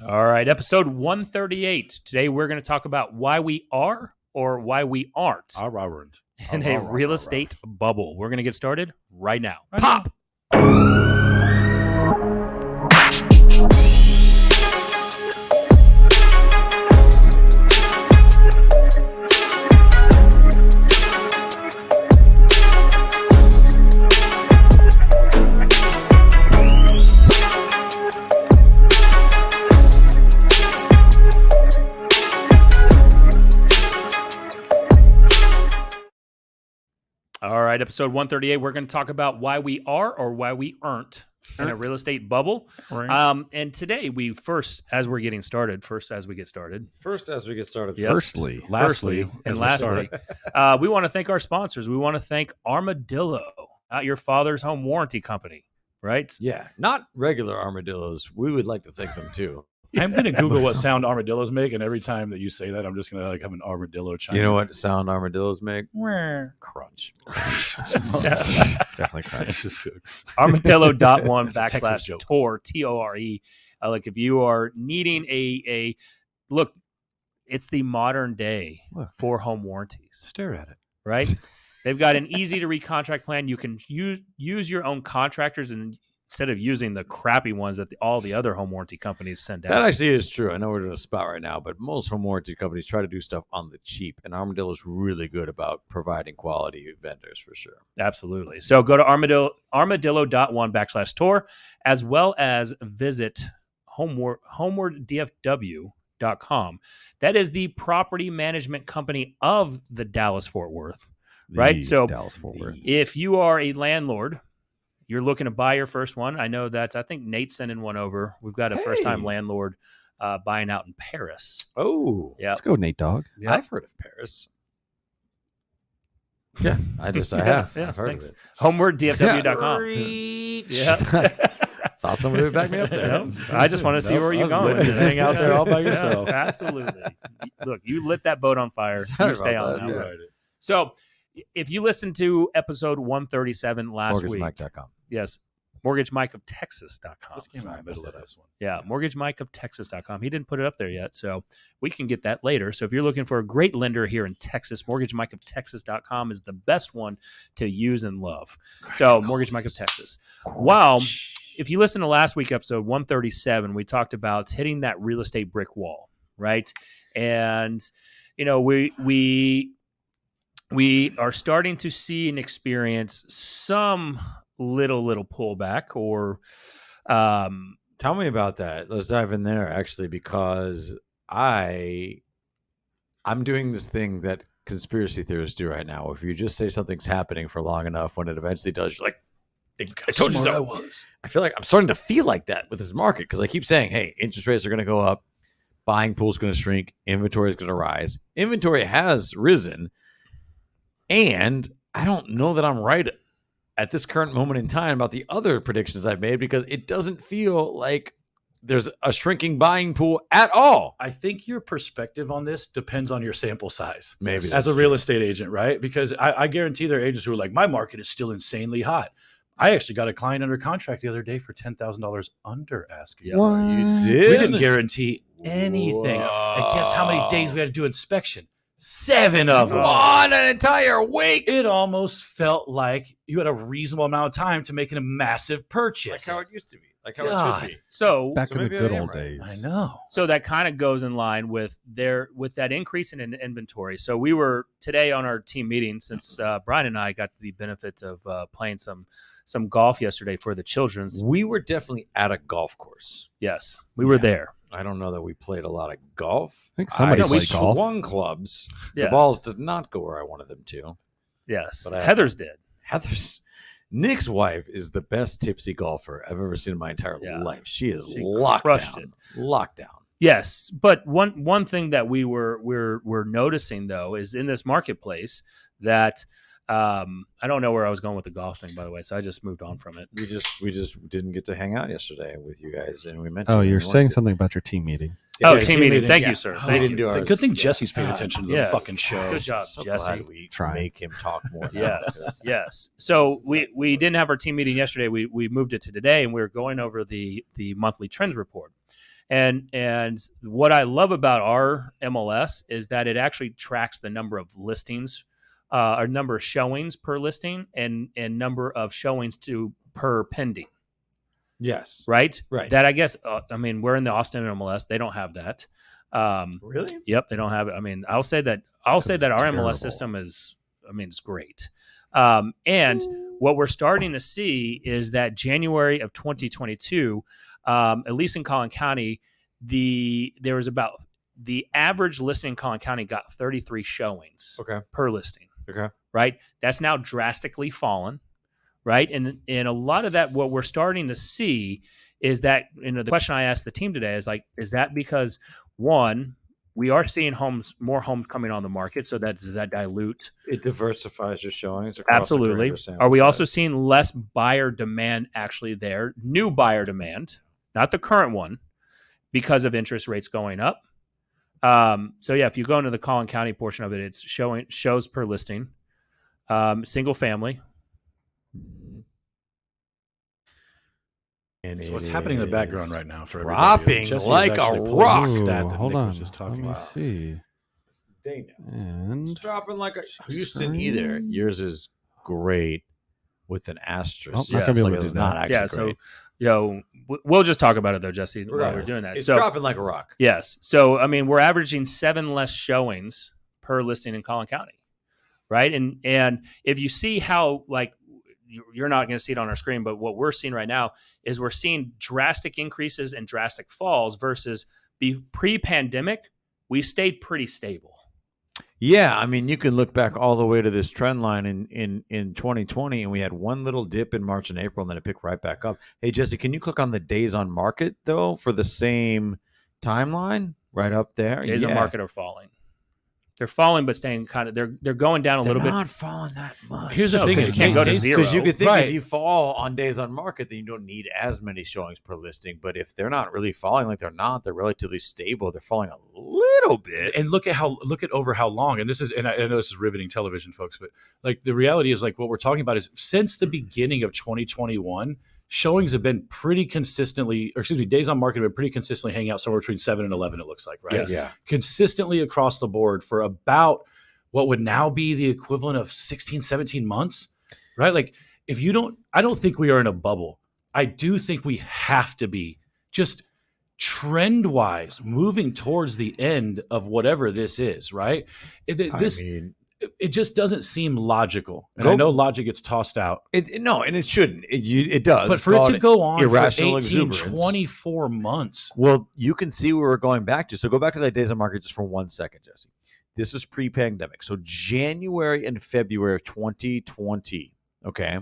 All right, episode 138. Today we're going to talk about why we are or why we aren't in a real estate bubble. We're going to get started right now. Pop! All right, episode 138, we're going to talk about why we are or why we aren't in a real estate bubble. Right. And today we as we get started. Yep. Firstly, Lastly, we want to thank our sponsors. We want to thank Armadillo, not your father's home warranty company, right? Yeah, not regular armadillos. We would like to thank them too. I'm going to Google what sound armadillos make, and every time that you say that, I'm just going to have an armadillo chime You know in. what sound armadillos make? Crunch. definitely crunch. Armadillo.1/tour, TORE. Like if you are needing a look, it's the modern day for home warranties. Stare at it. Right? They've got an easy to recontract plan. You can use your own contractors instead of using the crappy ones that all the other home warranty companies send out. That actually is true. I know we're in a spot right now, but most home warranty companies try to do stuff on the cheap, and Armadillo is really good about providing quality vendors for sure. Absolutely. So go to armadillo.1/tour, as well as visit homewarddfw.com. That is the property management company of the Dallas-Fort Worth, right? So Dallas-Fort Worth. if you are a landlord, you're looking to buy your first one. I know I think Nate's sending one over. We've got a first-time landlord buying out in Paris. Oh, yeah. Let's go, Nate Dogg. Yep. I've heard of Paris. Yeah, I have. Yeah, I've heard thanks. of it. Homewarddfw.com. Yeah. Thought somebody would back me up there. No, I just want to see where you're going. Hang out there all by yourself. Yeah, absolutely. Look, you lit that boat on fire. Sorry You stay about on that. that. You're Right. So if you listened to episode 137 last week. MortgageMike.com. Yes. MortgageMikeOfTexas.com. This came out in the middle of this one. Yeah, MortgageMikeOfTexas.com. He didn't put it up there yet, so we can get that later. So if you're looking for a great lender here in Texas, MortgageMikeOfTexas.com is the best one to use and love. So Mortgage Mike of Texas. Wow. If you listen to last week's episode 137, we talked about hitting that real estate brick wall, right? And we are starting to see and experience some little pullback or Tell me about that. Let's dive in there actually, because I'm doing this thing that conspiracy theorists do right now. If you just say something's happening for long enough, when it eventually does, you're like, I told you so. I feel like I'm starting to feel like that with this market because I keep saying, hey, interest rates are going to go up, buying pool is going to shrink, inventory is going to rise. Inventory has risen, and I don't know that I'm right at this current moment in time about the other predictions I've made because it doesn't feel like there's a shrinking buying pool at all. I think your perspective on this depends on your sample size. Maybe as a real estate agent, right? Because I guarantee there are agents who are like, my market is still insanely hot. I actually got a client under contract the other day for $10,000 under asking. What? You did? We didn't guarantee anything. And guess how many days we had to do inspection? 7 of them. What, an entire week? It almost felt like you had a reasonable amount of time to make a massive purchase. Like how it used to be. Like how God. it should be. so Back So in the maybe I good am old right. days. I know. So that kind of goes in line with that increase in inventory. So we were today on our team meeting, since Brian and I got the benefit of playing some golf yesterday for the children's. We were definitely at a golf course. Yes, we were there. I don't know that we played a lot of golf. I think somebody we played golf. swung clubs. Yes. The balls did not go where I wanted them to. Yes, But I- Heather's did. Nick's wife is the best tipsy golfer I've ever seen in my entire life. She is She locked crushed down. it. Locked down. Yes, but one thing that we're noticing though is in this marketplace that I don't know where I was going with the golf thing, by the way, so I just moved on from it. We just didn't get to hang out yesterday with you guys, and we meant. Oh, to, you're and we saying wanted to. something about your team meeting. Oh, Yeah, team meeting. Thank yeah. you, sir. We Thank didn't you. do It's a ours. good thing Yeah. Jesse's paying attention to the Yes. fucking show. Good job, So Jesse. glad we Trying. make him talk more. now, Yes, because- yes. So we didn't have our team meeting yesterday. We moved it to today, and we were going over the monthly trends report. And what I love about our MLS is that it actually tracks the number of listings, or number of showings per listing, and number of showings per pending. Yes. Right. Right. That, I guess. I mean, we're in the Austin MLS. They don't have that. Really? Yep, they don't have it. I mean, I'll say that our terrible. MLS system is, I mean, it's great. And what we're starting to see is that January of 2022, at least in Collin County, there was about the average listing in Collin County got 33 showings per listing. Okay. Right. That's now drastically fallen. Right. And a lot of that, what we're starting to see is that, the question I asked the team today is like, is that because, one, we are seeing more homes coming on the market, so does that dilute? It diversifies your showings across Absolutely. Are we also seeing less buyer demand actually there? New buyer demand, not the current one, because of interest rates going up. So yeah, if you go into the Collin County portion of it, it's shows per listing, single family. And so what's happening in the background right now for dropping like a rock. Stat that hold Nick on. was just talking Let me about. see. They know. And It's dropping like a Houston either. Yours is great with an asterisk. Oh, not gonna be able to it's do that. not actually Yeah, so great. we'll just talk about it though, Jesse, while we're doing that. It's so dropping like a rock. yes, so I mean, we're averaging 7 less showings per listing in Collin County, right? And if you see how, like, you're not going to see it on our screen, but what we're seeing right now is we're seeing drastic increases and drastic falls versus pre-pandemic, we stayed pretty stable. Yeah, I mean, you can look back all the way to this trend line in 2020, and we had one little dip in March and April, and then it picked right back up. Hey, Jesse, can you click on the days on market, though, for the same timeline right up there? Days on market are falling. They're falling, but staying kind of. They're going down a little bit. They're not falling that much. Here's the thing: you can't go to zero. Because you could think Right. if you fall on days on market, then you don't need as many showings per listing. But if they're not really falling like they're relatively stable. They're falling a little bit. And look at over how long. And this is, and I know this is riveting television, folks, but like the reality is, like, what we're talking about is since the beginning of 2021, showings have been days on market have been pretty consistently hanging out somewhere between 7 and 11. It looks like, right? Yes. Yeah. Consistently across the board for about what would now be the equivalent of 16, 17 months, right? Like, I don't think we are in a bubble. I do think we have to be just trend wise moving towards the end of whatever this is, right? It just doesn't seem logical. And I know logic gets tossed out. No, and it shouldn't. It does. But for it to go on for irrational 18, exuberance. 24 months. Well, you can see where we're going back to. So go back to that days on market just for 1 second, Jesse. This is pre-pandemic. So January and February of 2020, okay?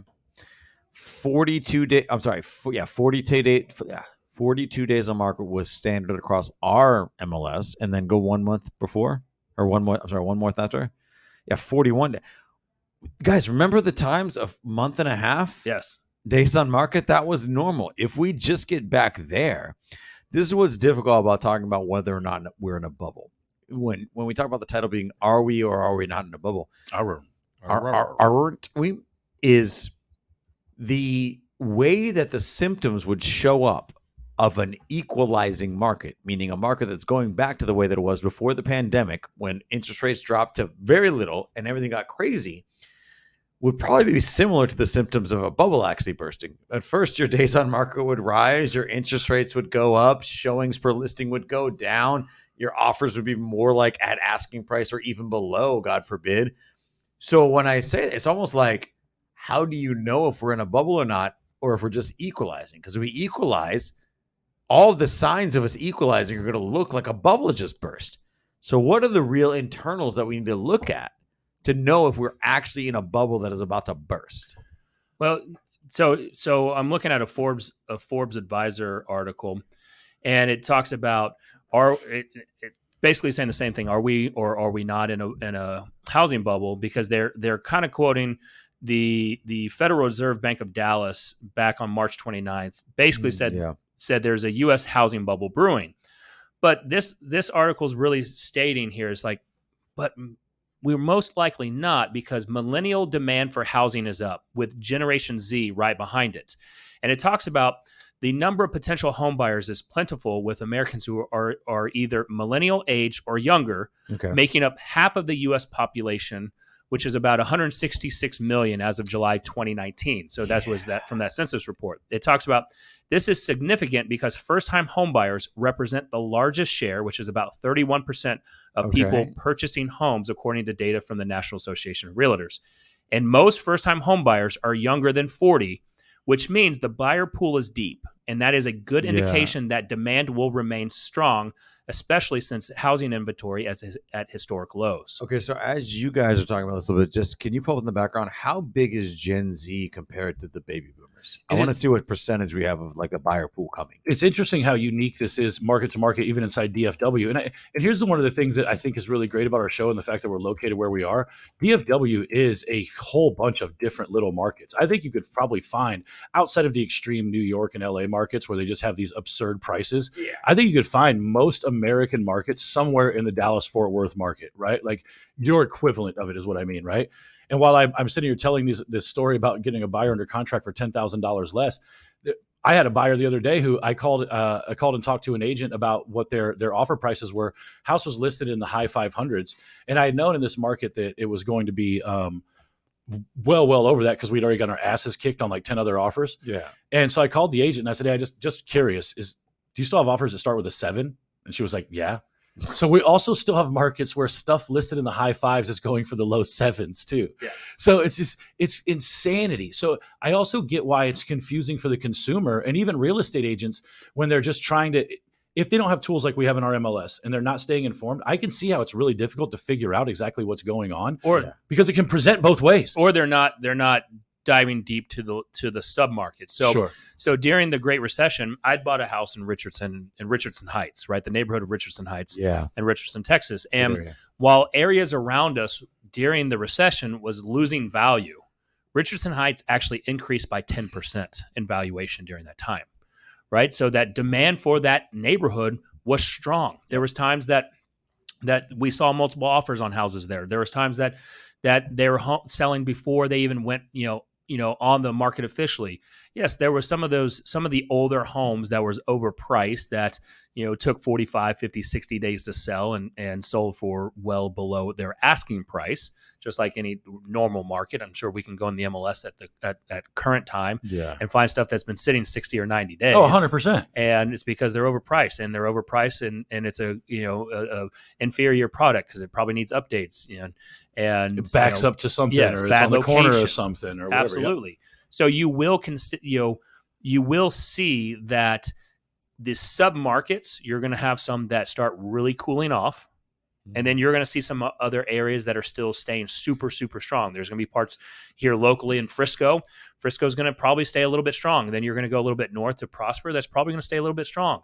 42 days on market was standard across our MLS, and then go 1 month before, or 1 month after. Yeah, 41. Guys, remember the times of month and a half? Yes. Days on market? That was normal. If we just get back there, this is what's difficult about talking about whether or not we're in a bubble. When we talk about the title being, are we or are we not in a bubble? Aren't we? Is the way that the symptoms would show up of an equalizing market, meaning a market that's going back to the way that it was before the pandemic, when interest rates dropped to very little and everything got crazy, would probably be similar to the symptoms of a bubble actually bursting. At first, your days on market would rise, your interest rates would go up, showings per listing would go down, your offers would be more like at asking price or even below, God forbid. So when I say it, it's almost like, how do you know if we're in a bubble or not, or if we're just equalizing? Because if we equalize, all of the signs of us equalizing are going to look like a bubble just burst. So what are the real internals that we need to look at to know if we're actually in a bubble that is about to burst? Well, so I'm looking at a Forbes Advisor article, and it talks about it basically saying the same thing. Are we or are we not in a housing bubble? Because they're kind of quoting the Federal Reserve Bank of Dallas back on March 29th, basically said there's a U.S. housing bubble brewing. But this article is really stating here is like, but we're most likely not, because millennial demand for housing is up with Generation Z right behind it. And it talks about the number of potential home buyers is plentiful, with Americans who are either millennial age or younger, Okay. making up half of the U.S. population, which is about 166 million as of July 2019. So that was that from that census report. It talks about this is significant because first-time home buyers represent the largest share, which is about 31% of people purchasing homes, according to data from the National Association of Realtors. And most first-time home buyers are younger than 40, which means the buyer pool is deep. And that is a good indication that demand will remain strong, especially since housing inventory is at historic lows. Okay, so as you guys are talking about this a little bit, just can you pull up in the background, how big is Gen Z compared to the baby boomers? I want to see what percentage we have of like a buyer pool coming. It's interesting how unique this is market to market, even inside DFW. And here's one of the things that I think is really great about our show and the fact that we're located where we are. DFW is a whole bunch of different little markets. I think you could probably find, outside of the extreme New York and LA markets where they just have these absurd prices, I think you could find most American markets somewhere in the Dallas-Fort Worth market, right? Like your equivalent of it is what I mean, right? And while I'm sitting here telling this story about getting a buyer under contract for $10,000 less, I had a buyer the other day who I called and talked to an agent about what their offer prices were. House was listed in the high 500s, and I had known in this market that it was going to be well over that because we'd already got our asses kicked on like 10 other offers. Yeah. And so I called the agent and I said, "Hey, just curious, do you still have offers that start with a 7?" And she was like, "Yeah." So we also still have markets where stuff listed in the high 5s is going for the low 7s too. Yes. So it's insanity. So I also get why it's confusing for the consumer and even real estate agents when they're just trying to, if they don't have tools like we have in our MLS and they're not staying informed, I can see how it's really difficult to figure out exactly what's going on, or because it can present both ways, or they're not diving deep to the submarket. So during the Great Recession, I'd bought a house in Richardson Heights, right? The neighborhood of Richardson Heights in Richardson, Texas. And while areas around us during the recession was losing value, Richardson Heights actually increased by 10% in valuation during that time, right? So that demand for that neighborhood was strong. There was times that we saw multiple offers on houses there. There was times that they were selling before they even went, on the market officially. Yes, there were some of the older homes that was overpriced that, took 45, 50, 60 days to sell and sold for well below their asking price, just like any normal market. I'm sure we can go in the MLS at current time and find stuff that's been sitting 60 or 90 days. Oh, 100%. And it's because they're overpriced, and it's a inferior product because it probably needs updates, and it backs up to something, or it's on the corner of something, or whatever. Absolutely. So you will see that the submarkets, you're going to have some that start really cooling off, and then you're going to see some other areas that are still staying super, super strong. There's going to be parts here locally in Frisco. Frisco's going to probably stay a little bit strong. Then you're going to go a little bit north to Prosper. That's probably going to stay a little bit strong.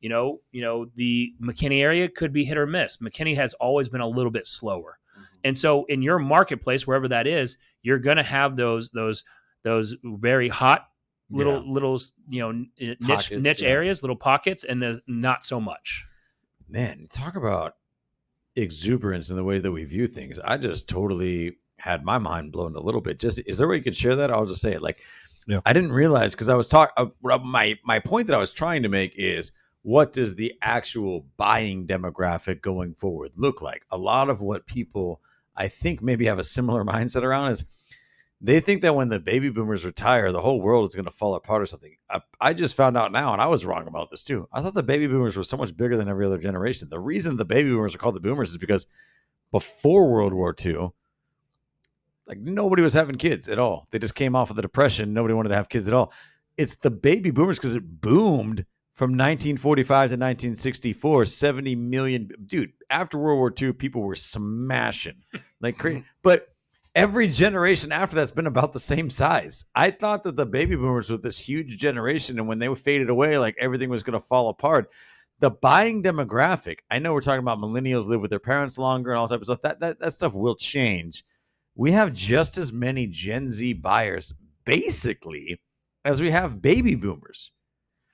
The McKinney area could be hit or miss. McKinney has always been a little bit slower. And so in your marketplace, wherever that is, you're going to have those very hot little niche areas, little pockets, and the not so much. Man, talk about exuberance in the way that we view things. I just totally had my mind blown a little bit. Just, is there a way you could share that? I'll just say it. I didn't realize, because I was talking. My point that I was trying to make is, what does the actual buying demographic going forward look like? A lot of what people, I think, maybe have a similar mindset around is they think that when the baby boomers retire, the whole world is going to fall apart or something. I just found out now, and I was wrong about this too. I thought the baby boomers were so much bigger than every other generation. The reason the baby boomers are called the boomers is because before World War II, nobody was having kids at all. They just came off of the Depression. Nobody wanted to have kids at all. It's the baby boomers because it boomed from 1945 to 1964, 70 million. Dude, after World War II, people were smashing like crazy. But every generation after that's been about the same size. I thought that the baby boomers were this huge generation, and when they faded away, everything was going to fall apart. The buying demographic, I know we're talking about millennials live with their parents longer and all type of stuff. That stuff will change. We have just as many Gen Z buyers, basically, as we have baby boomers.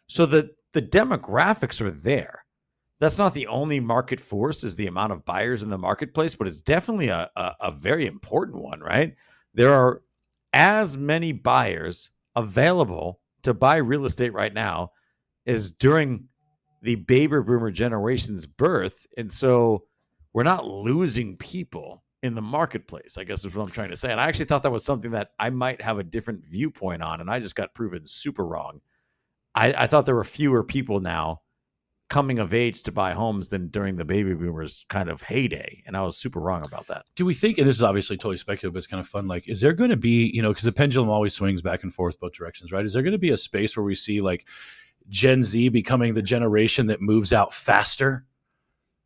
So the demographics are there. That's not the only market force, is the amount of buyers in the marketplace, but it's definitely a very important one, right? There are as many buyers available to to buy real estate right now is during the baby boomer generation's birth. And so we're not losing people in the marketplace, I guess is what I'm trying to say. And I actually thought that was something that I might have a different viewpoint on, and I just got proven super wrong. I thought there were fewer people now coming of age to buy homes than during the baby boomers kind of heyday. And I was super wrong about that. Do we think, and this is obviously totally speculative, but it's kind of fun, like, is there going to be, because the pendulum always swings back and forth both directions, right? Is there going to be a space where we see like Gen Z becoming the generation that moves out faster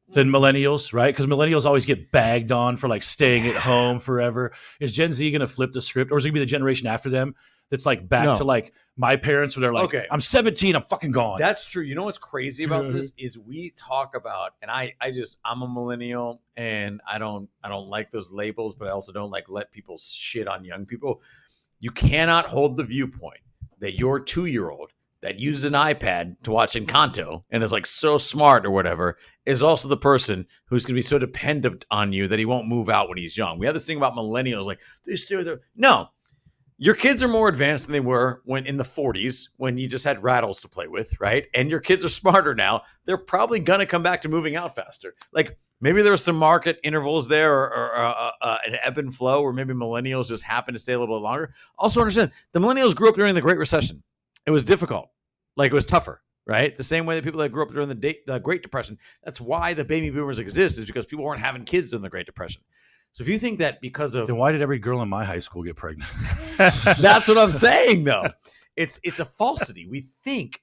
than millennials, right? Because millennials always get bagged on for like staying at home forever. Is Gen Z going to flip the script, or is it going to be the generation after them that's like back to like my parents where they're like, Okay. I'm 17, I'm fucking gone. That's true. You know what's crazy about this is we talk about, and I'm a millennial, and I don't like those labels, but I also don't like let people shit on young people. You cannot hold the viewpoint that your 2-year-old that uses an iPad to watch Encanto and is like so smart or whatever is also the person who's going to be so dependent on you that he won't move out when he's young. We have this thing about millennials, like they stay with their, no. Your kids are more advanced than they were when in the 40s when you just had rattles to play with, right? And your kids are smarter now. They're probably going to come back to moving out faster. Like maybe there's some market intervals there or an ebb and flow where maybe millennials just happen to stay a little bit longer. Also understand, the millennials grew up during the Great Recession. It was difficult. Like it was tougher, right? The same way that people that grew up during the Great Depression. That's why the baby boomers exist, is because people weren't having kids during the Great Depression. So if you think that because of... Then why did every girl in my high school get pregnant? That's what I'm saying, though. It's a falsity. We think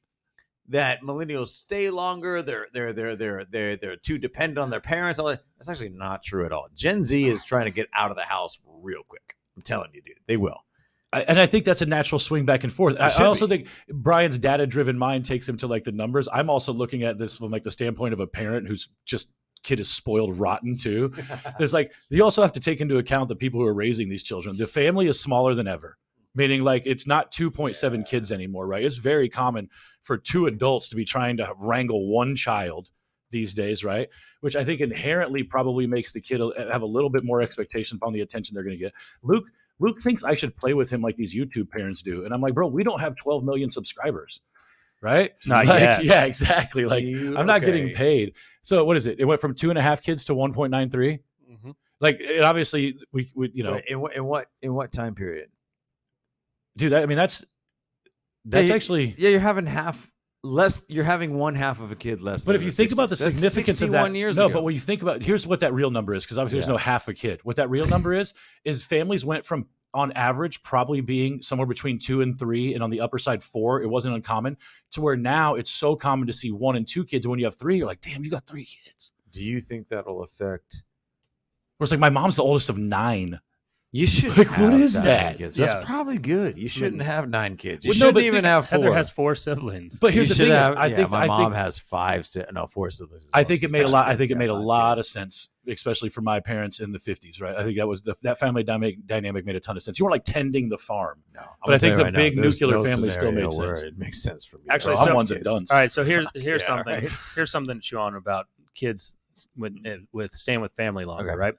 that millennials stay longer. They're too dependent on their parents. All that. That's actually not true at all. Gen Z is trying to get out of the house real quick. I'm telling you, dude. They will. And I think that's a natural swing back and forth. I also think Brian's data-driven mind takes him to like the numbers. I'm also looking at this from like the standpoint of a parent who's just kid is spoiled rotten too. There's like, you also have to take into account the people who are raising these children. The family is smaller than ever, meaning like it's not 2.7 kids anymore, right? It's very common for 2 adults to be trying to wrangle 1 child these days, right? Which I think inherently probably makes the kid have a little bit more expectation upon the attention they're going to get. Luke thinks I should play with him like these YouTube parents do. And I'm like, bro, we don't have 12 million subscribers. Right? Not like, yet. Yeah, exactly. Like I'm not getting paid. So what is it? It went from 2.5 kids to 1.93. Mm-hmm. Like it obviously we in what time period? Dude, that's actually you're having half less. You're having 1/2 of a kid less. But if you think about the significance of that, years no. ago. But when you think about, here's what that real number is, because obviously there's no half a kid. What that real number is families went from, on average, probably being somewhere between 2 and 3, and on the upper side 4. It wasn't uncommon, to where now it's so common to see 1 and 2 kids. And when you have 3, you're like, damn, you got 3 kids. Do you think that'll affect? Where it's like my mom's the oldest of 9. You should. Like, what is that? Kids. Yeah. That's probably good. You shouldn't have 9 kids. You Well, no, shouldn't but even have 4. Heather has 4 siblings. But here's You the thing: should have- I think my mom think has 4 siblings. I think it made a lot. I think it made a lot of sense, especially for my parents in the 50s. Right? I think that was that family dynamic made a ton of sense. You weren't like tending the farm, No, but I think the right big now, there's nucular no family still scenario made where sense. It makes sense for me. Actually, I'm so- ones and done. All right, so here's Yeah, something. right. Here's something, Sean, about kids with staying with family longer, Okay. right?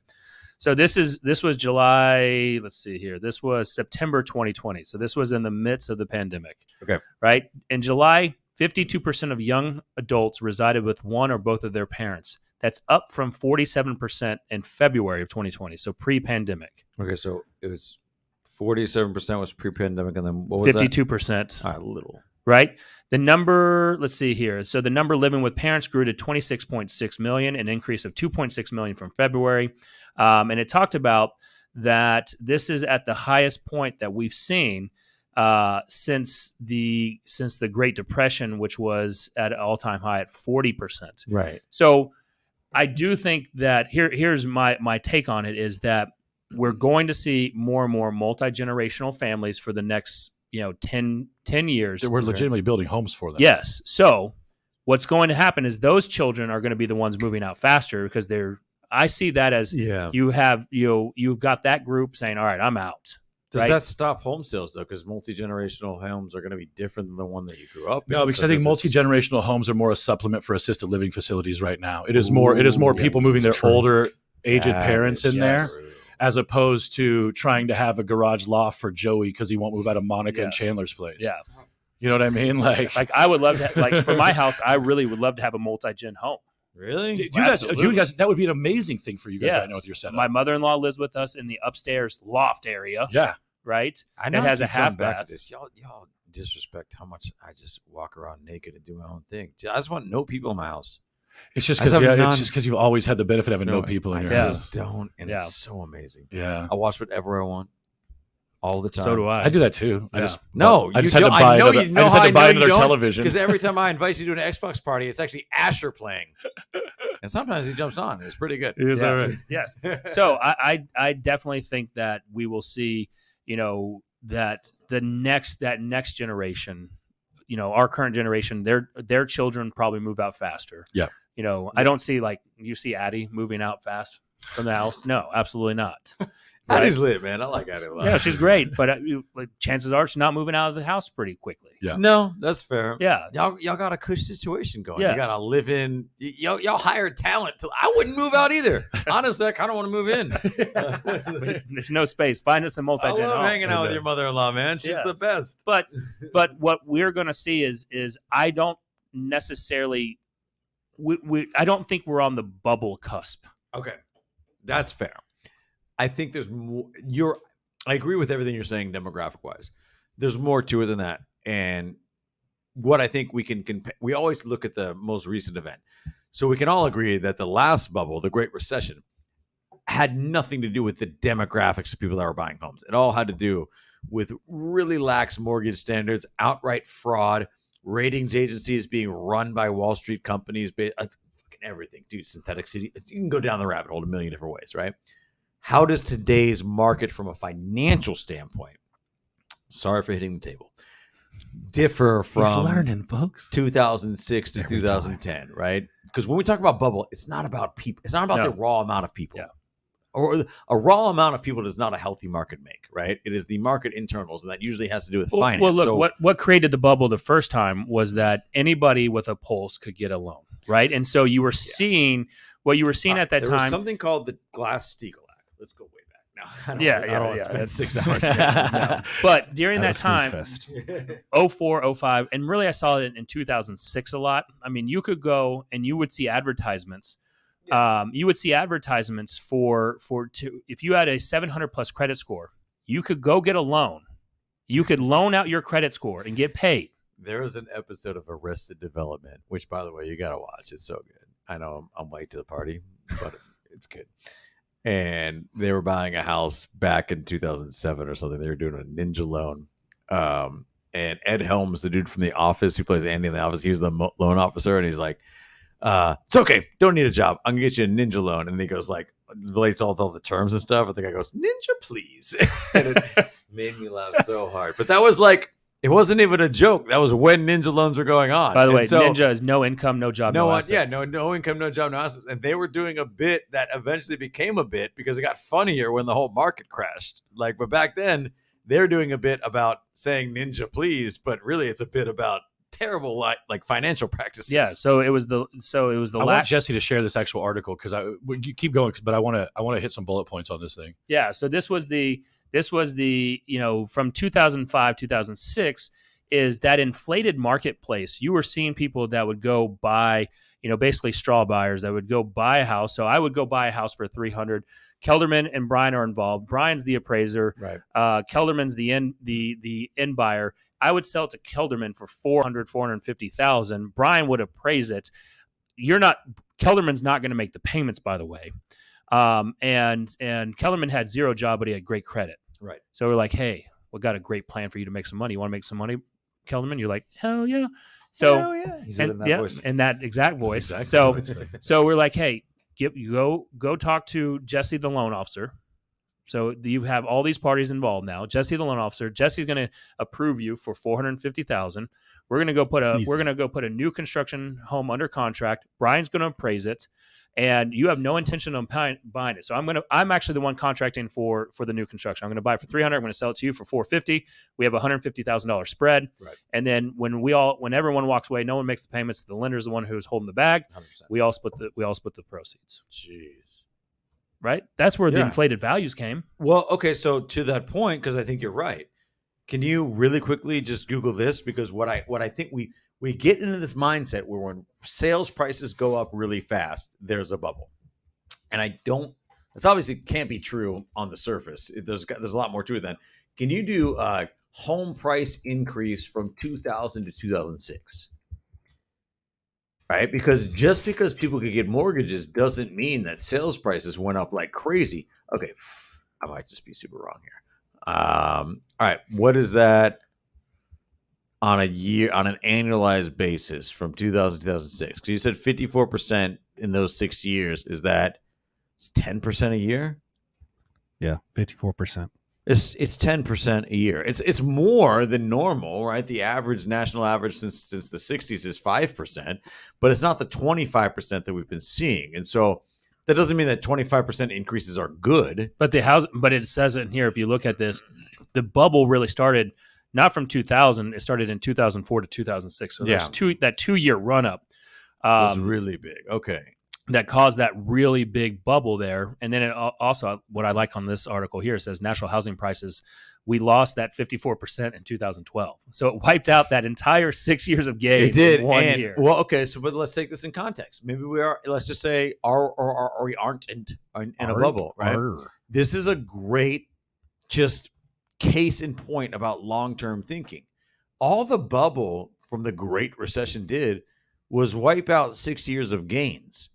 So this was July. Let's see here. This was September 2020. So this was in the midst of the pandemic. Okay. Right. In July, 52% of young adults resided with one or both of their parents. That's up from 47% in February of 2020. So pre-pandemic. Okay, so it was 47% was pre-pandemic, and then what was 52%. that? A little. Right? The number, let's see here. So the number living with parents grew to 26.6 million, an increase of 2.6 million from February. And it talked about that this is at the highest point that we've seen since the Great Depression, which was at an all-time high at 40%. Right. So I do think that here's my take on it is that we're going to see more and more multi-generational families for the next 10 years. We're legitimately building homes for them. Yes. So what's going to happen is those children are going to be the ones moving out faster because I see that as you've got that group saying, all right, I'm out. Does right? that stop home sales though? Because multi-generational homes are going to be different than the one that you grew up in. No, because So I think does multi-generational homes are more a supplement for assisted living facilities right now. It is more people moving their that's true. older, aged That parents is in there, true. as opposed to trying to have a garage loft for Joey because he won't move out of Monica and Yes. Chandler's place. Yeah. You know what I mean? Like I would love to, like for my house, I really would love to have a multi-gen home. Really? do you guys, that would be an amazing thing for you guys right now with your setup. My mother-in-law lives with us in the upstairs loft area. Yeah. Right? I know it has a keep coming half back bath. to this. Y'all disrespect how much I just walk around naked and do my own thing. I just want no people in my house. It's just I just have none. because you've always had the benefit of having no people in your I house. just don't, and Yeah. it's so amazing. Yeah. I watch whatever I want all the time. So do I. I do that too. Yeah. I just had to buy another television. Because every time I invite you to an Xbox party, it's actually Asher playing. And sometimes he jumps on. It's pretty good. Is that right? Yes. So I definitely think that we will see, that next generation, our current generation, their children probably move out faster. Yeah. I don't see you see Addie moving out fast from the house. No, absolutely not. Addie's lit, man. I like Addie a lot. Yeah, she's great, but chances are she's not moving out of the house pretty quickly. Yeah. No, that's fair. Yeah. Y'all got a cush situation going. Yes. You got to live in. Y'all hired talent. I wouldn't move out either. Honestly, I kind of want to move in. There's no space. Find us a I multi-gen love home. hanging out with your mother-in-law, man. She's Yes. the best. But what we're going to see is I don't necessarily I don't think we're on the bubble cusp. Okay, that's fair. I think there's more. I agree with everything you're saying demographic wise. There's more to it than that. And what I think we can we always look at the most recent event. So we can all agree that the last bubble, the Great Recession, had nothing to do with the demographics of people that were buying homes. It all had to do with really lax mortgage standards, outright fraud, ratings agencies being run by Wall Street companies, fucking everything, dude. Synthetic city. You can go down the rabbit hole a million different ways, right? How does today's market from a financial standpoint, sorry for hitting the table, differ from learning, folks. 2006 to 2010, right? Because when we talk about bubble, it's not about people. It's not about the raw amount of people. Yeah. Or a raw amount of people does not a healthy market make, right? It is the market internals, and that usually has to do with finance. Well, look, So, what created the bubble the first time was that anybody with a pulse could get a loan, right? And so you were seeing what you were seeing at that there time. was something called the Glass-Steagall Act. Let's go way back. No, I don't want to spend That's 6 hours. No. But during that was time, Snooze Fest. 04, 05, and really I saw it in 2006 a lot. I mean, you could go and you would see advertisements. You would see advertisements if you had a 700 plus credit score, you could go get a loan. You could loan out your credit score and get paid. There was an episode of Arrested Development, which, by the way, you got to watch. It's so good. I know I'm late to the party, but it's good. And they were buying a house back in 2007 or something. They were doing a ninja loan. And Ed Helms, the dude from The Office who plays Andy in The Office, he was the loan officer. And he's like, it's okay. Don't need a job. I'm going to get you a ninja loan. And he goes like, relates all the terms and stuff. And the guy goes, ninja, please. And it made me laugh so hard. But that was like, it wasn't even a joke. That was when ninja loans were going on. By the way, And so, ninja is no income, no job, no assets. Yeah, no income, no job, no assets. And they were doing a bit that eventually became a bit because it got funnier when the whole market crashed. But back then they're doing a bit about saying ninja, please, but really it's a bit about terrible like financial practices. Yeah. So it was the I want Jesse to share this actual article because you keep going, but I want to hit some bullet points on this thing. Yeah. So this was the from 2005, 2006 is that inflated marketplace. You were seeing people that would go buy, basically straw buyers that would go buy a house. So I would go buy a house for $300. Kelderman and Brian are involved. Brian's the appraiser. Right. Kelderman's the end buyer. I would sell it to Kelderman for $450,000. Brian would appraise it. Kelderman's not going to make the payments, by the way. And Kelderman had zero job, but he had great credit. Right. So we're like, hey, we got a great plan for you to make some money. You want to make some money, Kelderman? You're like, hell yeah. So he said it in that voice. in that exact voice. Exactly. So we're like, hey, go talk to Jesse, the loan officer. So you have all these parties involved now. Jesse, the loan officer. Jesse's going to approve you for $450,000. We're going to go put a new construction home under contract. Brian's going to appraise it, and you have no intention of buying it. So I'm actually the one contracting for the new construction. I'm going to buy it for $300. I'm going to sell it to you for $450. We have a $150,000 spread. Right. And then when everyone walks away, no one makes the payments. The lender's the one who's holding the bag. 100%. We all split the proceeds. Jeez. Right? That's where the inflated values came. Well, okay, so to that point, because I think you're right, Can you really quickly just Google this? Because what I think we get into this mindset where when sales prices go up really fast, there's a bubble, and I don't. It's obviously can't be true on the surface. There's a lot more to it than. Can you do home price increase from 2000 to 2006? Right, because just because people could get mortgages doesn't mean that sales prices went up like crazy. Okay, I might just be super wrong here. All right, what is that on an annualized basis from 2000 to 2006? Because you said 54% in those 6 years. Is that 10% a year? Yeah, 54%. It's 10% a year. It's more than normal, right? The national average since the 60s is 5%, but it's not the 25% that we've been seeing. And so that doesn't mean that 25% increases are good. But but it says it in here. If you look at this, the bubble really started not from 2000. It started in 2004 to 2006. So there's that 2 year run up. Was really big. Okay. That caused that really big bubble there. And then it also, what I like on this article here, it says national housing prices, we lost that 54% in 2012. So it wiped out that entire 6 years of gain. It did. In one year. Well, okay. So, but let's take this in context. Maybe we are, let's just say, we aren't in a bubble, right? This is a great just case in point about long-term thinking. All the bubble from the Great Recession did was wipe out 6 years of gains.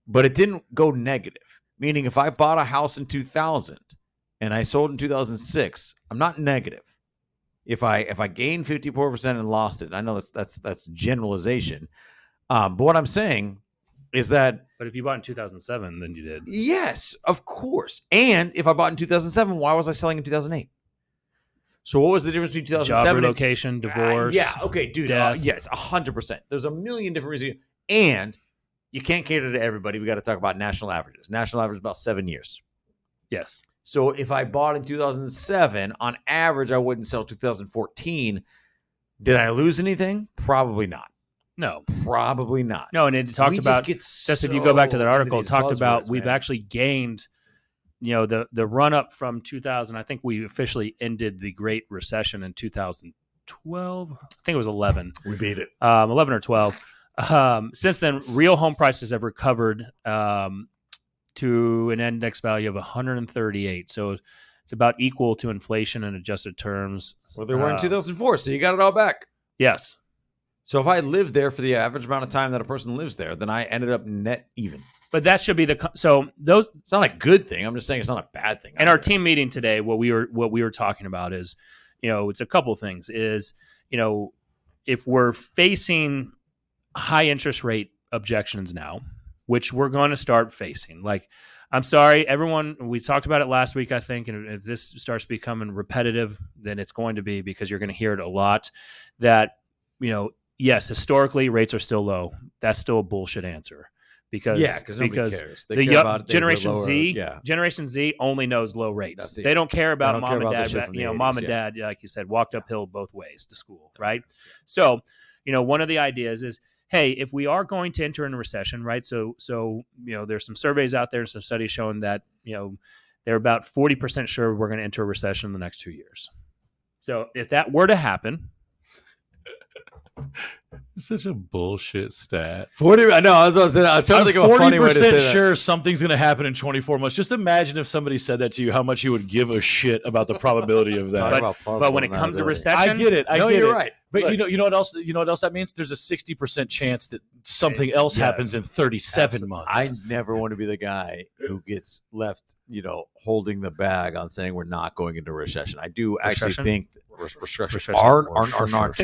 But it didn't go negative, meaning if I bought a house in 2000 and I sold in 2006, I'm not negative. If I gained 54% and lost it, I know that's generalization. But what I'm saying is that. But if you bought in 2007, then you did. Yes, of course. And if I bought in 2007, why was I selling in 2008? So what was the difference between 2007 job relocation, divorce? Yeah, okay, dude. Yes, 100%. There's a million different reasons. And you can't cater to everybody. We got to talk about national averages. National average is about 7 years. Yes. So if I bought in 2007, on average, I wouldn't sell 2014. Did I lose anything? Probably not. No. Probably not. No, and it talked about, just if you go back to that article, it talked about we've actually gained, the run up from 2000. I think we officially ended the Great Recession in 2012. I think it was 11. We beat it. 11 or 12. Since then, real home prices have recovered to an index value of 138. So it's about equal to inflation in adjusted terms. Well, they were in 2004, so you got it all back. Yes. So if I lived there for the average amount of time that a person lives there, then I ended up net even. But that should be so those. It's not a good thing. I'm just saying it's not a bad thing. And our team meeting today, what we were talking about is, it's a couple things. Is if we're facing high interest rate objections now, which we're going to start facing. Like, I'm sorry, everyone, we talked about it last week, I think, and if this starts becoming repetitive, then it's going to be, because you're going to hear it a lot, that, yes, historically rates are still low. That's still a bullshit answer. Because nobody cares. They the care about Generation lower, Z, Generation Z only knows low rates. They don't care about mom and dad. Mom and dad, like you said, walked uphill both ways to school, right? So, one of the ideas is, hey, if we are going to enter in a recession, right? So there's some surveys out there, some studies showing that they're about 40% sure we're going to enter a recession in the next 2 years. So if that were to happen. Such a bullshit stat. 40. I know. I was trying to think of a funny way to say that. 40% sure something's going to happen in 24 months. Just imagine if somebody said that to you, how much you would give a shit about the probability of that. But when it comes to recession, I get it. You're right. But look, you know what else? You know what else that means? There's a 60% chance that something else happens in 37 months. I never want to be the guy who gets left, holding the bag on saying we're not going into recession. I do actually think recession are not.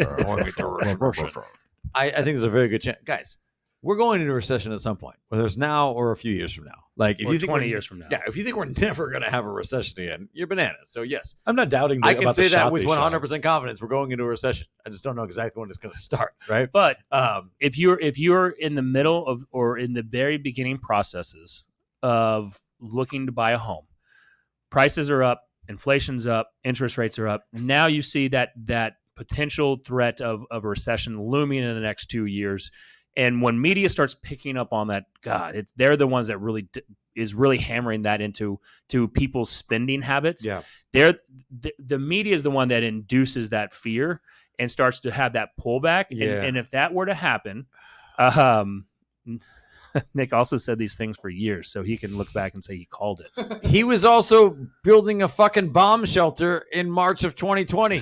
I think there's a very good chance, guys. We're going into a recession at some point, whether it's now or a few years from now. Like if you think 20 years from now. Yeah, if you think we're never going to have a recession again, you're bananas. So yes, I'm not doubting that. I can say that with 100% confidence. We're going into a recession. I just don't know exactly when it's going to start. Right. But if you're in the middle of or in the very beginning processes of looking to buy a home, prices are up, inflation's up, interest rates are up. Now you see that potential threat of a recession looming in the next 2 years. And when media starts picking up on that, God, they're the ones that really is really hammering that into people's spending habits. Yeah. The media is the one that induces that fear and starts to have that pullback. Yeah. And if that were to happen, Nick also said these things for years, so he can look back and say he called it. He was also building a fucking bomb shelter in March of 2020.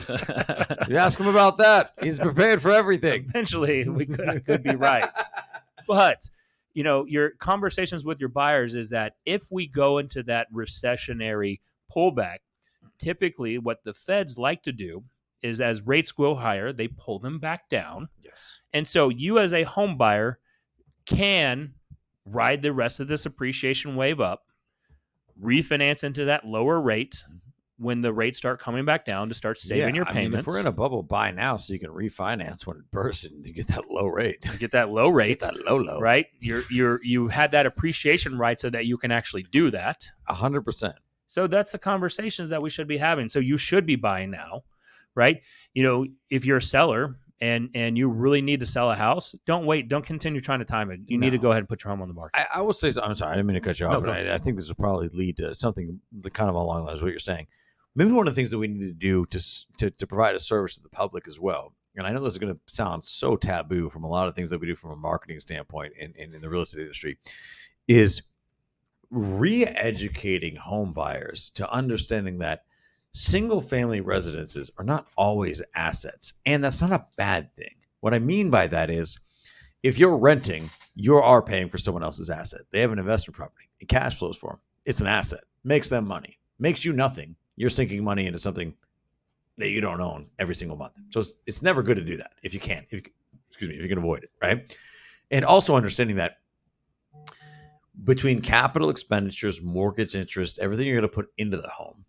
You ask him about that. He's prepared for everything. Eventually, I could be right. But, your conversations with your buyers is that if we go into that recessionary pullback, typically what the Feds like to do is as rates go higher, they pull them back down. Yes. And so you as a home buyer can ride the rest of this appreciation wave up, refinance into that lower rate when the rates start coming back down to start saving your payments. If we're in a bubble, buy now so you can refinance when it bursts and you get that low rate. Get that low rate, Get that low, right? You had that appreciation right so that you can actually do that. 100%. So that's the conversations that we should be having. So you should be buying now, right? If you're a seller and you really need to sell a house, don't wait. Don't continue trying to time it. You need to go ahead and put your home on the market. I will say, I'm sorry, I didn't mean to cut you off. No, But I think this will probably lead to something kind of along the lines of what you're saying. Maybe one of the things that we need to do to provide a service to the public as well. And I know this is going to sound so taboo from a lot of things that we do from a marketing standpoint in the real estate industry, is re-educating home buyers to understanding that single-family residences are not always assets, and that's not a bad thing. What I mean by that is, if you're renting, you are paying for someone else's asset. They have an investment property. It cash flows for them. It's an asset. Makes them money. Makes you nothing. You're sinking money into something that you don't own every single month. So it's never good to do that if you can. If you can avoid it, right? And also understanding that between capital expenditures, mortgage interest, everything you're going to put into the home,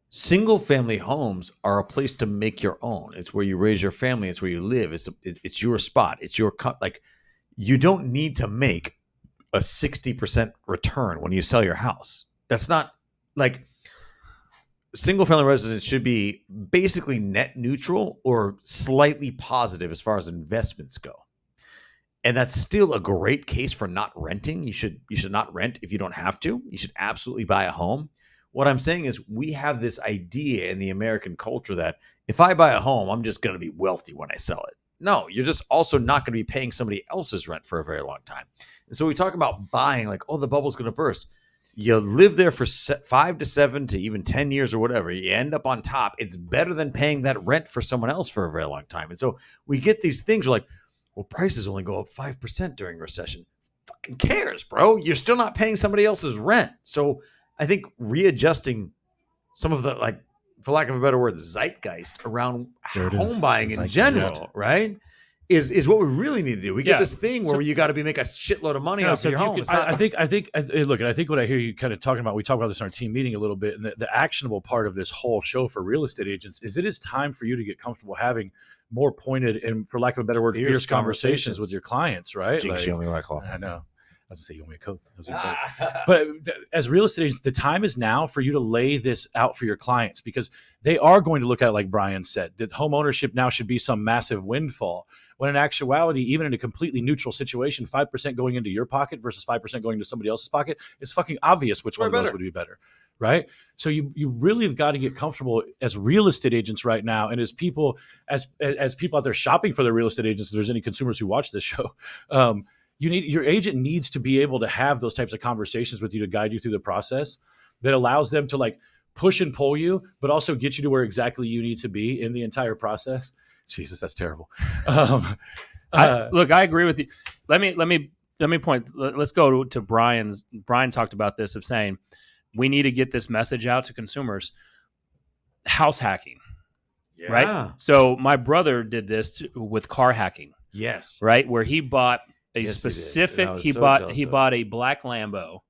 single-family homes are a place to make your own. It's where you raise your family. It's where you live. It's your spot. It's your you don't need to make a 60% return when you sell your house. That's not single-family residence should be basically net neutral or slightly positive as far as investments go. And that's still a great case for not renting. You should not rent if you don't have to. You should absolutely buy a home. What I'm saying is we have this idea in the American culture that if I buy a home, I'm just going to be wealthy when I sell it. No, you're just also not going to be paying somebody else's rent for a very long time. And so we talk about buying the bubble's going to burst. You live there for 5 to 7 to even 10 years or whatever. You end up on top. It's better than paying that rent for someone else for a very long time. And so we get these things. We're like, well, prices only go up 5% during recession. Fucking cares, bro. You're still not paying somebody else's rent. So I think readjusting some of the, for lack of a better word, zeitgeist around home buying in general, right, is what we really need to do. We get this thing where you got to make a shitload of money off of your home. I think what I hear you kind of talking about, we talked about this in our team meeting a little bit, and the actionable part of this whole show for real estate agents is it is time for you to get comfortable having more pointed and, for lack of a better word, fierce conversations with your clients, right? Show me what I call. I know. I was going to say, you want me a coat? But as real estate agents, the time is now for you to lay this out for your clients, because they are going to look at it like Brian said, that home ownership now should be some massive windfall, when in actuality, even in a completely neutral situation, 5% going into your pocket versus 5% going into somebody else's pocket is fucking obvious which one of those would be better, right? So you really have got to get comfortable as real estate agents right now, and as people people out there shopping for their real estate agents, if there's any consumers who watch this show, your agent needs to be able to have those types of conversations with you to guide you through the process that allows them to push and pull you, but also get you to where exactly you need to be in the entire process. Jesus, that's terrible. Look, I agree with you. Let me point. Let's go to Brian's. Brian talked about this, of saying we need to get this message out to consumers. House hacking, right? So my brother did this with car hacking. Yes. Right, where he bought a specific. He bought a black Lambo.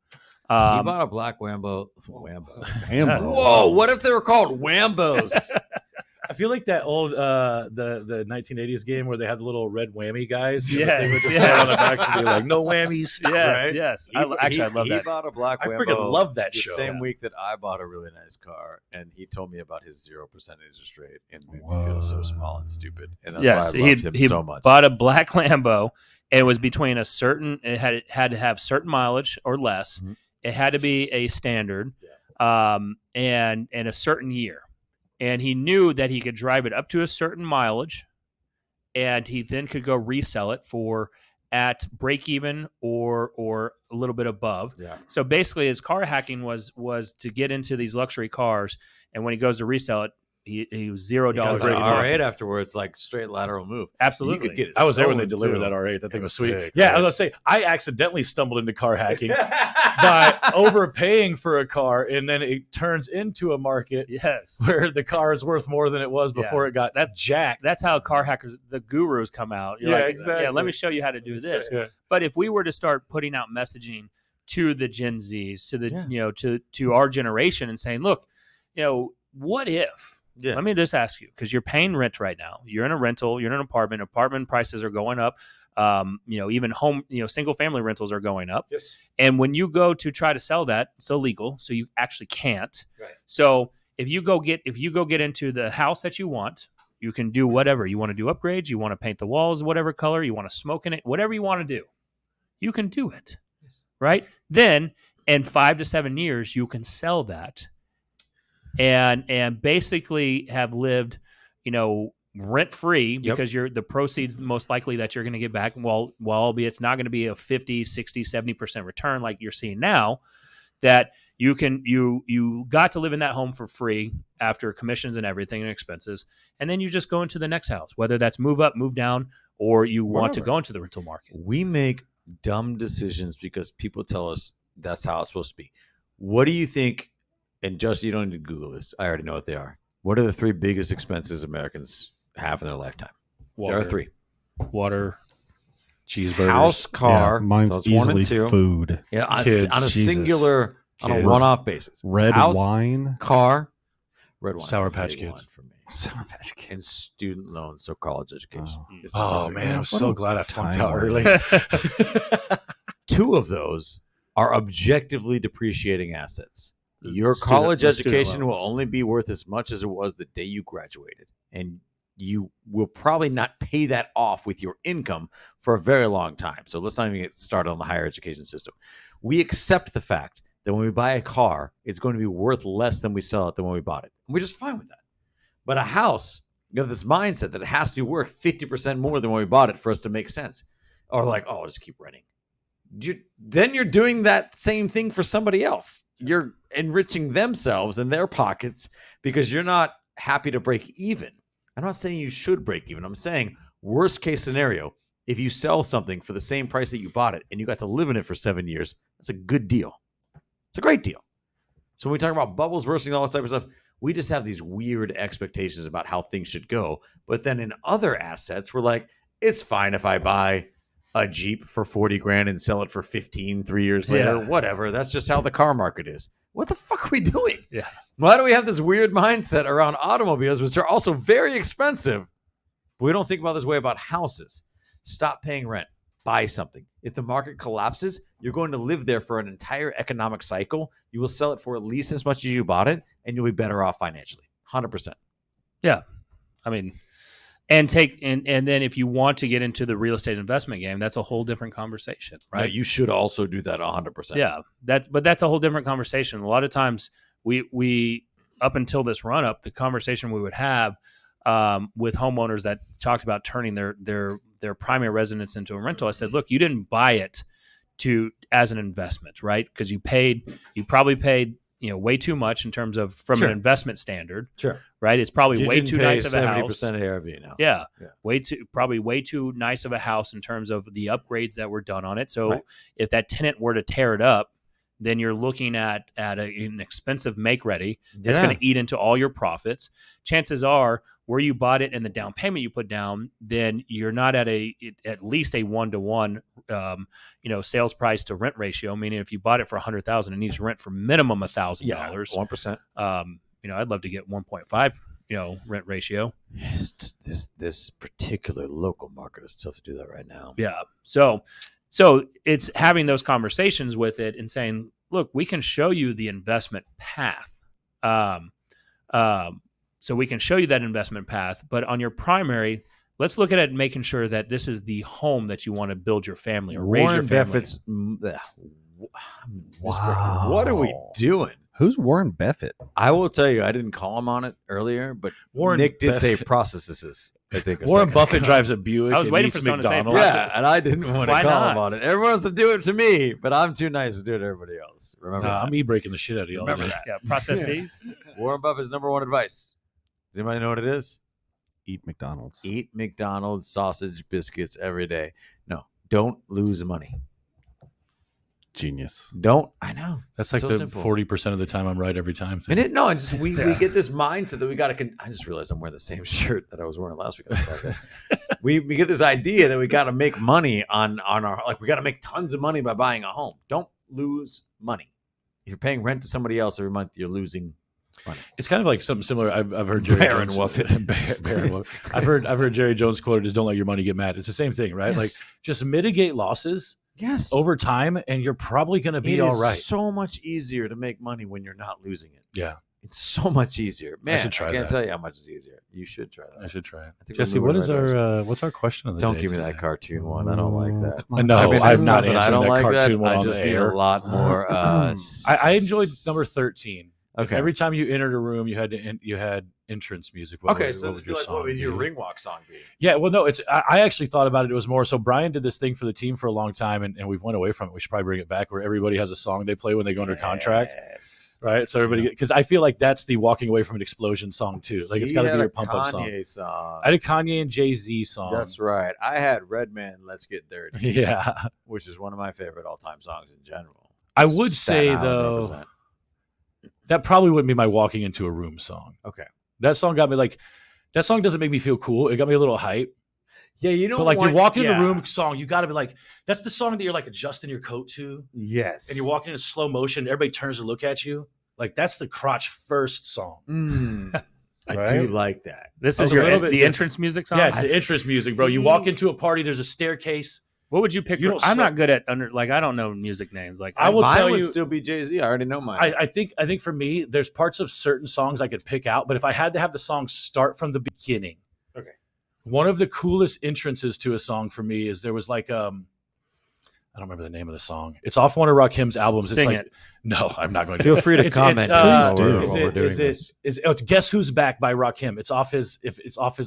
He bought a black Wambo. Whoa! What if they were called Wambos? I feel like that old the 1980s game where they had the little red whammy guys. Yeah, they would just go on the back and be like, "No whammies, stop!" Yes, yes. I love that. He bought a black Wambo. I freaking love that the show. Same week that I bought a really nice car, and he told me about his 0% interest rate, and made me feel so small and stupid. And that's why I loved him so much. Bought a black Lambo, It was between a certain. It had to have certain mileage or less. Mhm. It had to be a standard, and a certain year. And he knew that he could drive it up to a certain mileage, and he then could go resell it for at break even or a little bit above. Yeah. So basically, his car hacking was to get into these luxury cars, and when he goes to resell it, he was $0 The rated R8 afterwards, like straight lateral move. Absolutely. You could get it I was there when they stolen, delivered too. that R8. That thing was sweet. Sick, Yeah, right? I was gonna say I accidentally stumbled into car hacking by overpaying for a car, and then it turns into a market Yes. where the car is worth more than it was before Yeah. it got That's jacked. That's how car hackers, the gurus, come out. You're Yeah, like, exactly. Yeah, let me show you how to do this. Yeah. But if we were to start putting out messaging to the Gen Zs, to the Yeah. to our generation, and saying, look, what if? Yeah. Let me just ask you, because you're paying rent right now. You're in a rental. You're in an apartment. Apartment prices are going up. Even home, single family rentals are going up. Yes. And when you go to try to sell that, it's illegal, so you actually can't. Right. So if you go get into the house that you want, you can do whatever you want to do. Upgrades. You want to paint the walls whatever color. You want to smoke in it. Whatever you want to do, you can do it. Right. Then in 5 to 7 years, you can sell that. And basically have lived, rent free, because you're the proceeds most likely that you're going to get back. While albeit it's not going to be a 50, 60, 70% return like you're seeing now, that you got to live in that home for free after commissions and everything and expenses, and then you just go into the next house, whether that's move up, move down, or you want to go into the rental market. We make dumb decisions because people tell us that's how it's supposed to be. What do you think? And just, you don't need to Google this. I already know what they are. What are the 3 biggest expenses Americans have in their lifetime? There are 3. Water, Cheeseburgers. House, car. mine's that's 1 and easily 2. food. Yeah, on Kids, a Jesus. singular, on a Kids. one-off basis. Red House, wine. car, red wine. Sour Patch Kids. For me. Sour Patch Kids. And student loans, so college education. Oh. is Oh another man, one. I'm so glad I flunked out time early. 2 of those are objectively depreciating assets. Your Student- college the student education will loans. only be worth as much as it was the day you graduated. And you will probably not pay that off with your income for a very long time. So let's not even get started on the higher education system. We accept the fact that when we buy a car, it's going to be worth less than we sell it than when we bought it. And we're just fine with that. But a house, you have this mindset that it has to be worth 50% more than when we bought it for us to make sense. Or like, oh, I'll just keep renting. Then you're doing that same thing for somebody else. You're enriching themselves and their pockets because you're not happy to break even. I'm not saying you should break even. I'm saying worst case scenario, if you sell something for the same price that you bought it and you got to live in it for 7 years, that's a good deal. It's a great deal. So when we talk about bubbles bursting, all this type of stuff, we just have these weird expectations about how things should go. But then in other assets, we're like, it's fine if I buy a Jeep for 40 grand and sell it for 15 3 years later. Yeah. Whatever. That's just how the car market is. What the fuck are we doing? Yeah. Why do we have this weird mindset around automobiles, which are also very expensive? But we don't think about this way about houses. Stop paying rent. Buy something. If the market collapses, you're going to live there for an entire economic cycle. You will sell it for at least as much as you bought it, and you'll be better off financially. 100%. Yeah. I mean, and then if you want to get into the real estate investment game, that's a whole different conversation, right? Right. You should also do that 100%. Yeah, but that's a whole different conversation. A lot of times we up until this run up, the conversation we would have with homeowners that talked about turning their primary residence into a rental. I said, look, you didn't buy it as an investment, right? Because you probably paid way too much in terms of from Sure. an investment standard, Sure. right? It's probably You way didn't too pay nice of a house. 70% ARV now. Yeah, Yeah. probably way too nice of a house in terms of the upgrades that were done on it. So Right. if that tenant were to tear it up, then you're looking at an expensive make ready that's Yeah. going to eat into all your profits. Chances are, where you bought it and the down payment you put down, then you're not at least a 1-to-1 sales price to rent ratio. Meaning, if you bought it for $100,000, it needs rent for minimum $1,000. 1%. I'd love to get 1.5 rent ratio. This particular local market is tough to do that right now. Yeah. So it's having those conversations with it and saying, look, we can show you the investment path. So we can show you that investment path, but on your primary, let's look at it making sure that this is the home that you want to build your family or raise your Warren family. Buffett's. Wow. What are we doing? Who's Warren Buffett? I will tell you, I didn't call him on it earlier, but Nick did say processes. I think Warren Buffett drives a Buick. I was and waiting eats for someone to say McDonald's. Yeah, and I didn't want to Why call him not? on it. Everyone wants to do it to me, but I'm too nice to do it to everybody else. Remember that. I'm e-breaking the shit out of you. Remember that. Yeah, processes. Warren Buffett's number one advice. Does anybody know what it is? Eat McDonald's. Eat McDonald's sausage biscuits every day. No, don't lose money. Genius. Don't. I know. That's like So the simple. 40% of the time I'm right every time. And we get this mindset that we got to. I just realized I'm wearing the same shirt that I was wearing last week. On the podcast. we get this idea that we got to make money on our, like, we got to make tons of money by buying a home. Don't lose money. If you're paying rent to somebody else every month, you're losing money. It's kind of like something similar. I've heard Jerry Baron Jones. Wuffett. Baron Wuffett. I've heard Jerry Jones quoted as "Don't let your money get mad." It's the same thing, right? Yes. Like just mitigate losses Yes. over time, and you're probably going to be all right. It's so much easier to make money when you're not losing it. Yeah, It's so much easier. Man, I should try can't that. tell you how much it's easier. You should try that. I should try it. I think Jesse, we're what moving is right our what's our question of the Don't day give me that today? cartoon one. I don't like that. Come on. No, I mean, I'm it's not that I answering don't that like cartoon that. one I on just the need air. a lot more. I enjoyed number 13. Okay. Every time you entered a room, you had entrance music. Okay, so what this would be like, what would your ring walk song be? Yeah, well, no, I actually thought about it. It was more so Brian did this thing for the team for a long time, and we've went away from it. We should probably bring it back where everybody has a song they play when they go under contract, Yes. right? So everybody, because I feel like that's the walking away from an explosion song too. Like it's got to be your pump up song. song. I did Kanye and Jay-Z song. That's right. I had Redman, Let's Get Dirty, Yeah, which is one of my favorite all-time songs in general. I would Staten say Island though represent. that probably wouldn't be my walking into a room song. Okay. That song got me like. That song doesn't make me feel cool. It got me a little hype. Yeah, you know, But like you're walking in the room song, you got to be like, that's the song that you're like adjusting your coat to, Yes. and you're walking in slow motion. Everybody turns to look at you. Like that's the crotch first song. I Right? do like that. This That is was a little bit the different. entrance music song. Yeah, it's the entrance music, bro. You walk into a party, there's a staircase. What would you pick? You for, don't I'm sl- not good at I don't know music names. Like I will Mine tell would you- still be Jay-Z. I already know mine. I think for me, there's parts of certain songs I could pick out, but if I had to have the song start from the beginning, Okay. One of the coolest entrances to a song for me is there was like I don't remember the name of the song. It's off one of Rakim's albums. Sing it's like, it. No, I'm not going to. Feel free to comment It's, please, while do. we're doing this. it's Guess Who's Back by Rakim. It's off his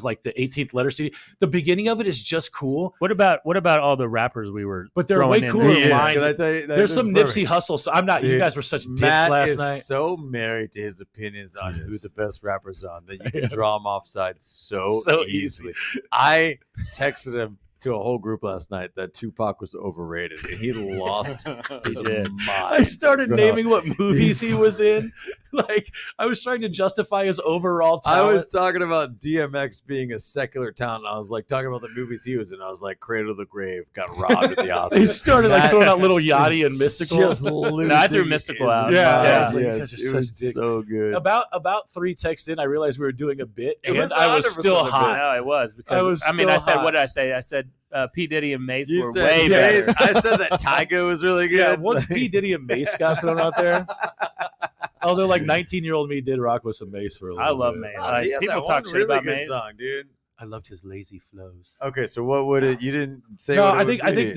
like the 18th letter CD. The beginning of it is just cool, what about all the rappers we were? but they're throwing way in cooler there? lines. Can I tell you, There's some this is Nipsey Hussle. So I'm not. You Dude, guys were such dicks Matt last is night. so married to his opinions on who Yes. the best rappers are that you can draw him offside so easily. easily. I texted him to a whole group last night that Tupac was overrated, and he lost his did. mind. I started bro. naming what movies he was in. Like I was trying to justify his overall I talent. was talking about DMX being a secular talent. I was like talking about the movies he was in. I was like, Cradle to the Grave got robbed at the Oscars. He started like That throwing out little Yachty and Mystical. Just losing I threw Mystical his out. Yeah, mind. I was like, you Yes, guys are it such was dicks. so good. About 3 texts in, I realized we were doing a bit, It and was I was 100% still a bit. hot. No, it was because I was I still said hot. what did I say? I said P Diddy and Mace You were said way Mace. better. I said that Tyga was really good. Yeah, once P Diddy and Mace got thrown out there, although like 19-year-old me did rock with some Mace for a little I love bit. Mace. Oh, he had people that talk one shit really about good Mace. song, dude. I loved his lazy flows. Okay, so what would it? You didn't say. No, what it I would think be.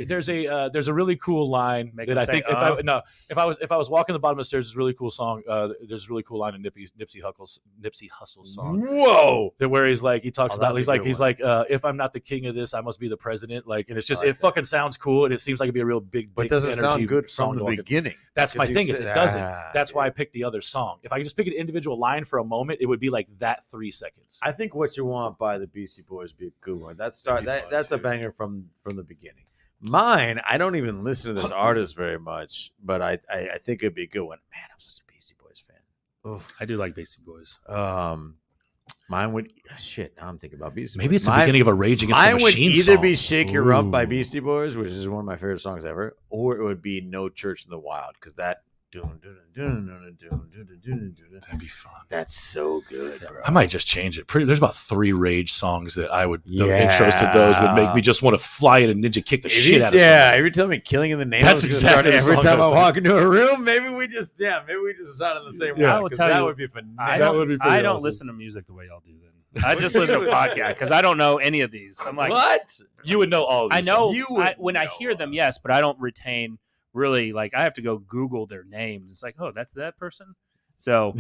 there's a really cool line Make that him I say, think if I was walking the bottom of the stairs, there's a really cool song. There's a really cool line in Nipsey Hussle's song. Whoa. That where he's like he talks Oh, about that's a good he's one. like if I'm not the king of this, I must be the president. Like, and it's just I like it fucking sounds cool, and it seems like it'd be a real big. But dick does it energy sound good song from to the walk in. beginning? That's my Because you thing is said- it doesn't. Ah, That's why I dude. picked the other song. If I could just pick an individual line for a moment, it would be like that 3 seconds. I think What You Want by the Beastie Boys be a good one. That's That'd be fun, that's a too. banger from the beginning. Mine, I don't even listen to this artist very much, but I think it'd be a good one. Man, I'm such a Beastie Boys fan. Oof. I do like Beastie Boys. Mine would shit. Now I'm thinking about Beastie Boys. Maybe it's the Mine- beginning of a Rage Against the Mine would Machine either song. be "Shake Your Rump" by Ooh. Beastie Boys, which is one of my favorite songs ever, or it would be "No Church in the Wild" because that. That'd be fun. That's so good, bro. I might just change it. There's about 3 Rage songs that I would. The Yeah. intros to those would make me just want to fly in and ninja kick the If shit you- out of yeah, somebody. if you tell me "Killing in the Name," That's I was gonna exactly start the every song time I I was walk into a room. Maybe we just decide on the same Yeah, one. I will 'cause tell that you, would be phenomenal. I That don't, would be pretty I don't awesome. listen to music the way y'all do. Then I just listen to podcasts because I don't know any of these. I'm like, what? You would know all of I these. know songs. when I hear them, yes, but I don't retain really. Like, I have to go Google their names. It's like, oh, that's that person. So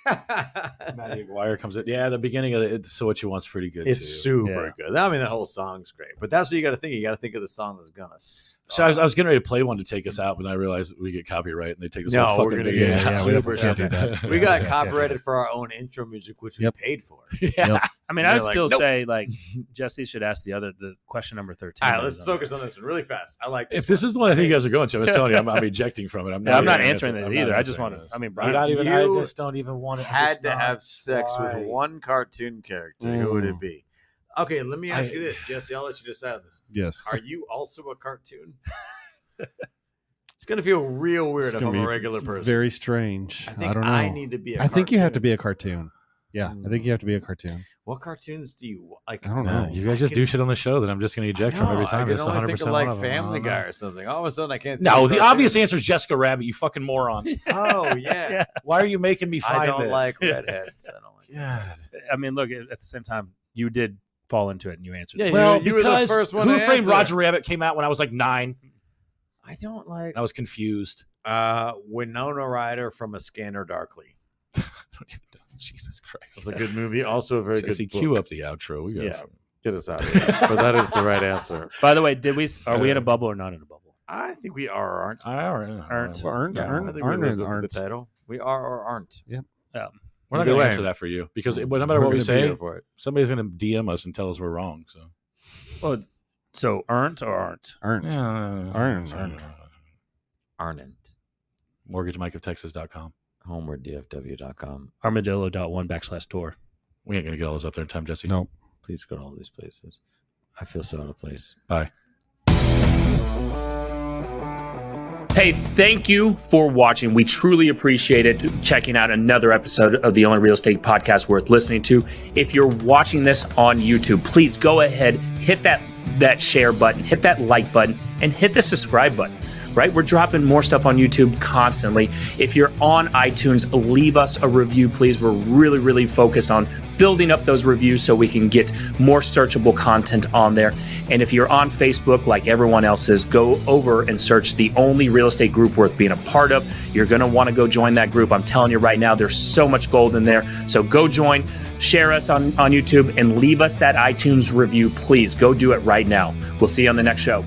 Matty McGuire comes in. Yeah, the beginning of it. So What You Want's pretty good It's too. super good. I mean, that whole song's great. But that's what you got to think. You got to think of the song that's gonna. So I was getting ready to play one to take us out, but then I realized we get copyright and they take this No, whole we're fucking gonna video. get Yeah, super we don't do that. We got copyrighted for our own intro music, which we Yep. paid for. Yeah. I mean, They're I would like, still nope. say like Jesse should ask the question number 13. All right, let's focus on this one really fast. I like If this is the one I think you guys are going to, I'm just telling you, I'm ejecting from it. I'm not even answering I'm that not either. I just answering want to. this. I mean, I'm Brian, not even. I You just don't even want to. had to have sex with one cartoon character. Who would it be? Okay, let me ask you this, Jesse. I'll let you decide on this. Yes. Are you also a cartoon? It's gonna feel real weird It's if gonna I'm a be regular person. Very strange. I think don't know. I need to be a I think you have to cartoon. be a cartoon. Yeah, I think you have to be a cartoon. What cartoons do you like? I don't No, know. you guys just do shit on the show that I'm just going to eject from every time. I It's can only 100% think of one like of them. Family I don't Guy know. or something. All of a sudden, I can't. No, think the of obvious cartoons. answer is Jessica Rabbit. You fucking morons. Oh yeah. Why are you making me find I don't this? like redheads. I don't like. God. I mean, look at the same time, you did fall into it and you answered. Yeah, it. well, you were the because first one Who to Framed answer. Roger Rabbit came out when I was like 9. I don't like. I was confused. Winona Ryder from A Scanner Darkly. Jesus Christ. It's a good movie. Also a very Jesse, good. cue book. up the outro. We got Yeah. Get us out of here. But that is the right answer. By the way, are we in a bubble or not in a bubble? I think we are or aren't. Aren't. Well, aren't, Yeah, aren't, I think aren't, we lived aren't, up to the title. We are or aren't. We're not Either going to way. answer that for you because no matter We're what we gonna be say, here for it. somebody's going to DM us and tell us we're wrong. So, Well, so aren't or aren't? aren't. Aren't. Aren't. MortgageMikeOfTexas.com. HomewardDFW.com. Armadillo.1/tour. We ain't going to get all this up there in time, Jesse. No. Please go to all these places. I feel so out of place. Bye. Hey, thank you for watching. We truly appreciate it. Checking out another episode of the only real estate podcast worth listening to. If you're watching this on YouTube, please go ahead, hit that share button, hit that like button, and hit the subscribe button. Right? We're dropping more stuff on YouTube constantly. If you're on iTunes, leave us a review, please. We're really, really focused on building up those reviews so we can get more searchable content on there. And if you're on Facebook, like everyone else is, go over and search the only real estate group worth being a part of. You're going to want to go join that group. I'm telling you right now, there's so much gold in there. So go join, share us on YouTube, and leave us that iTunes review, please. Go do it right now. We'll see you on the next show.